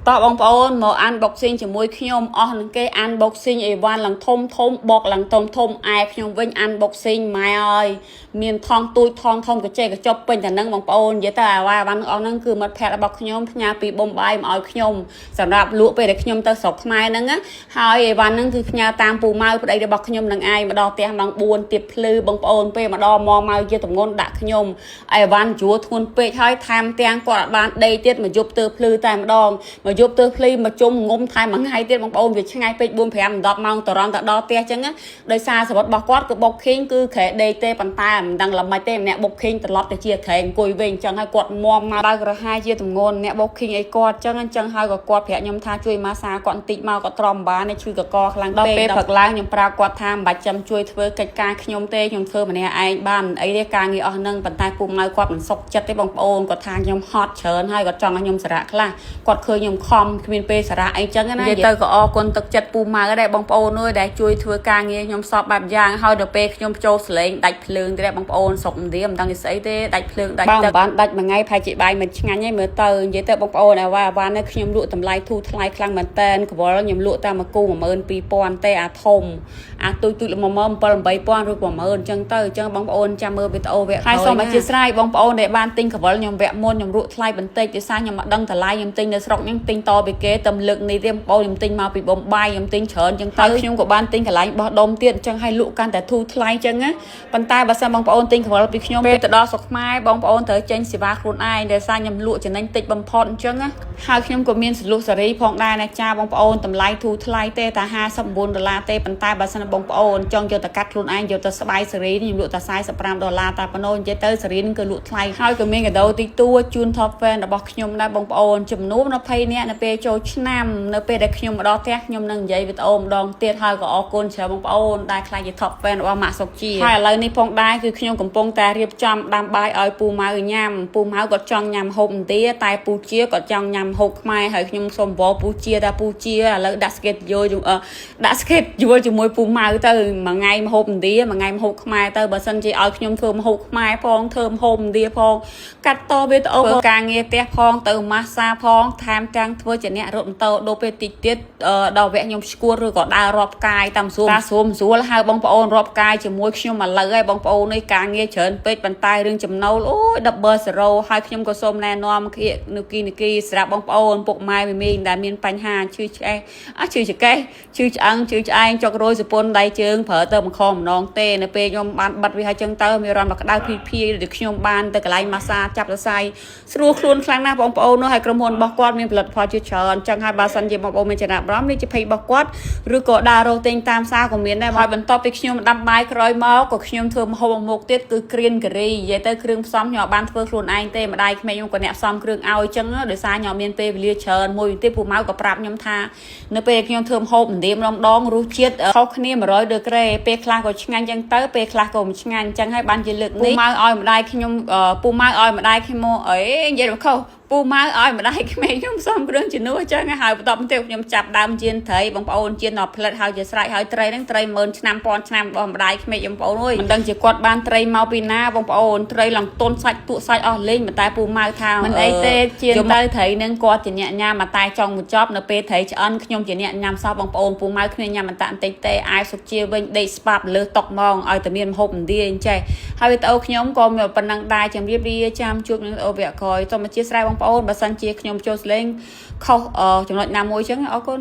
តោះបងប្អូនមកអាន boxing ជាមួយខ្ញុំអស់នឹងគេអាន boxing អីវ៉ាន់ឡើងធំបកឡើងធំឯខ្ញុំវិញអាន boxing ម៉ែអើយមានថងទូចថងធំកញ្ចេះកញ្ចប់ពេញតែនឹងបងប្អូននិយាយទៅអាវ៉ាវ៉ាន់អស់ហ្នឹងគឺមិត្តភក្តិរបស់ខ្ញុំផ្ញើពីបំបាយមកឲ្យខ្ញុំសម្រាប់លក់ពេលដែលខ្ញុំទៅស្រុកខ្មែរហ្នឹងហើយអីវ៉ាន់ហ្នឹងគឺផ្ញើតាមពូម៉ៅប្តីរបស់ខ្ញុំនឹងឯងម្ដងផ្ទះម៉ោង4ទៀតភ្លឺបងប្អូនពេលម្ដងមកម៉ៅជាទម្ងន់ដាក់ខ្ញុំអីវ៉ាន់ជួធ្ងន់ពេកហើយថែមទាំងគាត់អត់បានដេកទៀតមកយប់ទៅភ្លឺតែម្ដងមកយប់ទៅភ្លីមកជុំងុំថែមមួយថ្ងៃទៀតបងប្អូនវាឆ្ងាយពេក4 5 10ម៉ោងតរំទៅដល់ផ្ទះអញ្ចឹងដោយសារសវត្ថរបស់គាត់គឺបុកខេងគឺក្រែដេកទេប៉ុន្តែមិនដឹងល្មិចទេម្នាក់បុកខេងត្រឡប់ទៅជាក្រែអង្គុយវិញអញ្ចឹងហើយគាត់មមមកបើករហាយជាទម្ងន់អ្នកបុកខេងអីគាត់អញ្ចឹងហើយក៏គាត់ប្រាប់ខ្ញុំថាជួយម៉ាសាគាត់បន្តិចមកក៏ទ្រាំបានឈឺកកខ្លាំងដល់ពេលព្រឹកឡើងខ្ញុំប្រាប់គាត់ថាមិនបាច់ចាំជួយធ្វើកិច្ចការខ្ញុំទេខ្ញុំធ្វើម្នាក់ឯងបានអីទេការងារអស់ហ្នឹងប៉ុន្តែពូម៉ៅគាត់មិនសុខចិត្តទេបងប្អូនគាត់ថាខ្ញុំហត់ច្រើនហើយគាត់ចង់ឲ្យខ្ញុំសារៈខ្លះគាត់ឃើញខ្ញុំខំគ្មានពេលសារៈអីចឹងណានិយាយទៅក៏អរគុណទឹកចិត្តពូម៉ៅដែរបងប្អូនអើយដែលជួយធ្វើការងារខ្ញុំសពបែបយ៉ាងហើយដល់ពេលខ្ញុំចូលសលេងដាច់ភ្លើងទៀតបងប្អូនសុកឥណ្ឌាមិនដឹងស្អីទេដាច់ភ្លើងដាច់ទឹកបានដាច់មួយថ្ងៃផែជាបាយមិនឆ្ងាញ់ឯងមើលទៅនិយាយទៅបងប្អូនអាវ៉ានេះខ្ញុំលក់តម្លៃធូរថ្លៃខ្លាំងមែនតើកវល់ខ្ញុំលក់តាមមួយគូ 12000ទេអាធំអាទូច17000 8000ឬក៏10000អញ្ចឹងទៅអញ្ចឹងបងប្អូនចាំមើលវីដេអូវគ្គហើយសូមអធិស្ឋានបងប្អូនដែលបានទិញកវល់ខ្ញុំវគ្គមុនខ្ញុំលក់ថ្លៃបន្តិចដោយសារខ្ញុំមិនដឹងតម្លៃខ្ញុំទិញនៅស្រុកខ្ញុំទិញតពីគេតែលើកនេះទេបងប្អូនខ្ញុំទិញមកពីបំបាយខ្ញុំទិញច្រើនអញ្ចឹងទៅខ្ញុំក៏បានទិញកន្លែងបោះដុំទៀតអញ្ចឹងឲ្យលក់កាន់តែធូរថ្លៃអញ្ចឹងណាប៉ុន្តែបើសិនបងប្អូនទិញកវល់ពីខ្ញុំពេលទៅដល់ស្រុកខ្មែរបងប្អូនត្រូវចេញសេវាខ្លួនឯងដោយសារខ្ញុំលក់ចំណេញតិចបំផុតអញ្ចឹងណាហើយខ្ញុំក៏មានសលុះសេរីផងដែរណាចាបងប្អូនតម្លៃធូរថ្លៃទេតែ$59ទេប៉ុន្តែបើសិនបងប្អូនចង់យកទៅកាត់ខ្លួនឯងយកទៅស្បាយសេរីខ្ញុំលក់តែ$45តែប៉ុណ្ណោះនិយាយទៅសេរីនឹងគឺលក់ថ្លៃហើយក៏មានកាដូតិចតួជូន top fan របស់ខ្ញុំដែរបងប្អូនចំនួន20នាក់នៅពេលចូលឆ្នាំនៅពេលដែលខ្ញុំមកដល់ផ្ទះខ្ញុំនឹងនិយាយវីដេអូម្ដងទៀតហើយក៏អរគុណច្រើនបងប្អូនដែលខ្លាចជា top fan របស់ម៉ាក់សុកជាហើយឥឡូវនេះផងដែរគឺខ្ញុំកំពុងតែរៀបចំដាំបាយឲ្យពូម៉ៅញ៉ាំពូម៉ៅគាត់ចង់ញ៉ាំហូបឥណ្ឌាតែពូជាគាត់ចង់ញ៉ាំហូបខ្មែរហើយខ្ញុំសូមវល់ពូជាតែពូជាឥឡូវដាក់ស្កេតយល់ជាមួយពូម៉ៅទៅមួយថ្ងៃមហូបឥណ្ឌាមួយថ្ងៃមហូបខ្មែរទៅបើសិនជាឲ្យខ្ញុំធ្វើមហូបខ្មែរផងធ្វើមហូបឥណ្ឌាផងកាត់តវីដេអូធ្វើការងារផ្ទះផងទៅម៉ាស្សាផងថែមទាំងធ្វើជាអ្នករត់ម៉ូតូដូរពេលតិចទៀតដល់វគ្គខ្ញុំស្គួតឬក៏ដើររាប់កាយតាមស្រួលហៅបងប្អូនរាប់កាយជាមួយខ្ញុំឥឡូវហើយបងប្អូននេះការងារច្រើនពេកប៉ុន្តែរឿងចំណូលអូយ0ហើយខ្ញុំក៏សូមណែនាំនិគីសម្រាប់បងប្អូនពុកម៉ែមីងដែលមានបញ្ហាឈឺឆ្អេះឈឺចកេះឈឺឆ្អឹងឈឺឆ្អែងចុករយសពុនដៃជើងប្រើទៅបង្ខំម្ដងទេនៅពេលខ្ញុំបានបិទវាហើយចឹងទៅមានរំលក្តៅភីឬខ្ញុំបានទៅកន្លែងម៉ាស្សាចាប់សរសៃស្រួលខ្លួនខ្លាំងណាស់បងប្អូននោះហើយក្រុមហ៊ុនរបស់គាត់មានផលិតផលជាច្រើនចឹងហើយបើសិនជាបងប្អូនមានចំណាប់អារម្មណ៍នេះជាភ័យរបស់គាត់ឬក៏ដើររកទិញតាមផ្សារក៏មានដែរហើយបន្ទាប់ពីខ្ញុំដាំបាយក្រោយមកក៏ខ្ញុំធ្វើម្ហូបមុខទៀតគឺក្រៀនការីនិយាយទៅគ្រឿងផ្សំខ្ញុំអត់បានធ្វើខ្លួនឯងទេម្ដាយក្មេងខ្ញុំក៏អ្នកផ្សំគ្រឿងឲ្យចឹងដោយសារខ្ញុំមានពេលវេលាច្រើនមួយទៀតពូម៉ៅក៏ប្រាប់ខ្ញុំថានៅពេលខ្ញុំធ្វើម្ហូបឥណ្ឌាម្ដងរសជាតិខុសគ្នា100ដឺក្រេពេលខ្លះក៏ឆ្ងាញ់ចឹងទៅពេលខ្លះក៏មិនឆ្ងាញ់ចឹងហើយបានជាលើកនេះពូម៉ៅឲ្យម្ដាយខ្ញុំអីនិយាយមកខុសពូម៉ៅឲ្យម្ដាយក្មេងខ្ញុំផ្សំគ្រឿងជំនួសចឹងហើយបន្ទាប់ទៅខ្ញុំចាប់ដើមជៀនត្រីបងប្អូនជៀនដល់ផលិតហើយជាស្រេចហើយត្រីហ្នឹងត្រី10000ឆ្នាំ1000ឆ្នាំរបស់ម្ដាយក្មេងបងប្អូនអើយមិនដឹងជាគាត់បានត្រីមកពីណាបងប្អូនត្រីឡងតុនសាច់ពួកសាច់អស់លេងតែពូម៉ៅថាមិនអីទេជៀនទៅត្រីហ្នឹងគាត់ជាអ្នកញ៉ាំតែចង់បញ្ចប់នៅពេលត្រីឆ្អិនខ្ញុំជាអ្នកញ៉ាំសោះបងប្អូនពូម៉ៅគ្នាញ៉ាំបន្តិចទេអាយសុកជាវិញដេកស្បាប់លើតុកម៉ងឲ្យតែមានម្ហូបឥណ្ឌាអញ្ចេះហើយវីដេអូខ្ញុំក៏មានប៉ុណ្ណឹងដែរជម្រាបលាចាំជួបនឹងអូវគ្គក្រោយសូមអធិស្ឋានបងប្អូនបើសិនជាខ្ញុំចូលសលេងខុសចំណុចណាមួយចឹងអរគុណ